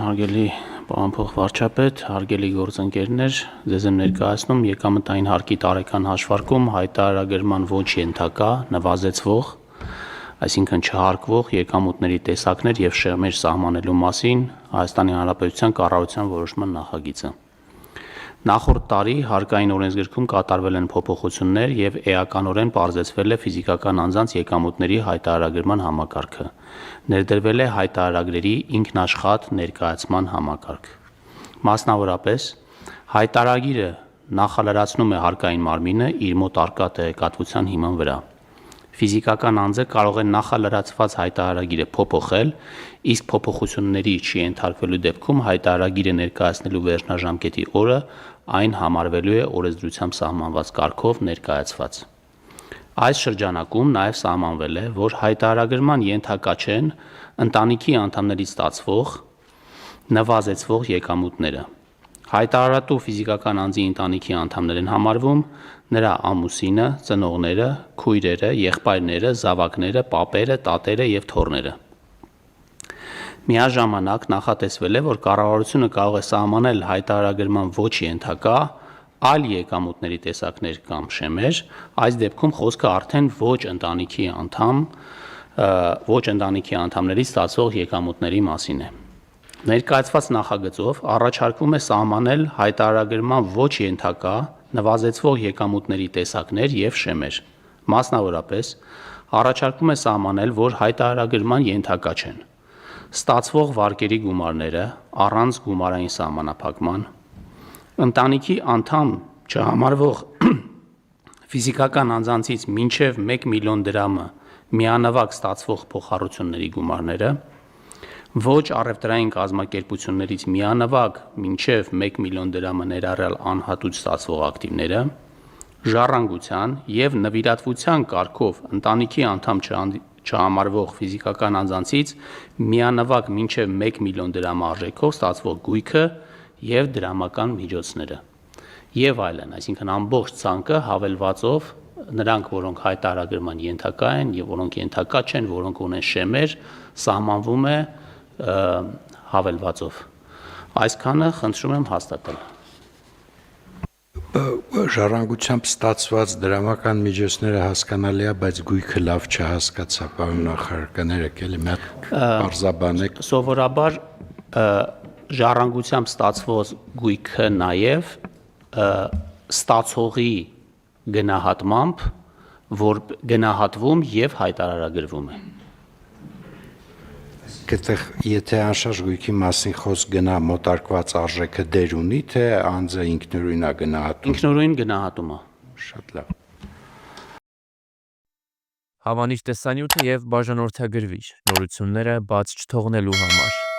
հարգելի պարոն փոխվարչապետ, հարգելի գործընկերներ, ձեզ եմ ներկայացնում եկամտային հարկի տարեկան հաշվարկում հայտարարագրման ոչ ենթակա, նվազեցվող, այսինքն չհարկվող եկամուտների տեսակներ և շեղմեր սահմանելու մասին Հայաստանի Հանրապետության կառավարության որոշման նախագիծը։ Նախորդ տարի հարկային օրենսգրքում կատարվել են փոփոխություններ և էականորեն պարզեցվել է ֆիզիկական անձանց եկամուտների հայտարարագրման համակարգը։ Ներդրվել է հայտարարագրերի ինքնաշխատ ներկայացման համակարգ։ Մասնավորապես, հայտարարագիրը նախալրացնում է հարկային մարմինը իր մոտ առկա տեղեկատվության հիման վրա։ Ֆիզիկական անձը կարող է նախալրացված հայտարարագիրը փոփոխել, իսկ փոփոխությունների չենթարկվելու դեպքում հայտարարագիրը ներկայացնելու վերջնաժամկետի օրը այն համարվելու է օրենսդրությամբ սահմանված կարգով ներկայացված։ Այս շրջանակում նաև սահմանվել է, որ հայտարարագրման ենթակա չեն ընտանիքի անդամներից ստացվող, նվազեցվող եկամուտները։ Հայտարարատու ֆիզիկական անձի ընտանիքի անդամներ են համարվում նրա ամուսինը, ծնողները, քույրերը, եղբայրները, զավակները, պապերը, տատերը և թոռները։ Միաժամանակ նախատեսվել է, որ կառավարությունը կարող է սահմանել հայտարարագրման ոչ ենթակա այլ եկամուտների տեսակներ կամ շեմեր, այս դեպքում խոսքը արդեն ոչ ընտանիքի անդամներից ստացվող եկամուտների մասին է։ Ներկայացված նախագծով առաջարկվում է սահմանել հայտարարագրման ոչ ենթակա նվազեցվող եկամուտների տեսակներ և շեմեր։ Մասնավորապես, առաջարկվում է սահմանել, որ հայտարարագրման ենթակա չեն ստացվող վարկերի գումարները առանց գումարային սահմանափակման, ընտանիքի անդամ չհամարվող ֆիզիկական անձանցից մինչև 1 միլիոն դրամը միանվագ ստացվող փոխառությունների գումարները, ոչ առևտրային կազմակերպություններից միանվագ մինչև 1 միլիոն դրամը ներառյալ անհատուց ստացվող ակտիվները, ժառանգության և նվիրատվության կարգով ընտանիքի անդամ չհամարվող ֆիզիկական անձանցից միանվագ մինչև 1 միլիոն դրամ արժեքով ստացվող գույքը և դրամական միջոցները և այլն, այսինքն ամբողջ ցանկը հավելվածով նրանք, որոնք հայտարարագրման ենթակա են և որոնք ենթակա չեն, որոնք ունեն շեմեր, սահմանվում է հավելվածով։ Այսքանը խնդրում եմ հաստատել։ Ժառանգությամբ ստացված դրամական միջոցները հասկանալի է, բայց գույքը լավ չհասկացա, պարոն նախարար, կներեք էլի մի հատ պարզաբանեք։ Սովորաբար ժառանգությամբ ստացված գույքը նաև ստացողի գնահատմամբ, որ գնահատվում և հայտարարագրվում է։ Եթե անշարժ գույքի մասին խոսք գնա մոտարկված արժեքը դեր ունի, թե անձը ինքնուրույն է գնահատում։ Ինքնուրույն գնահատում է։ Շատ լավ։ Հավանիր տեսանյութը և բաժանորդագրվիր նորությունները բաց չթողնելու համար։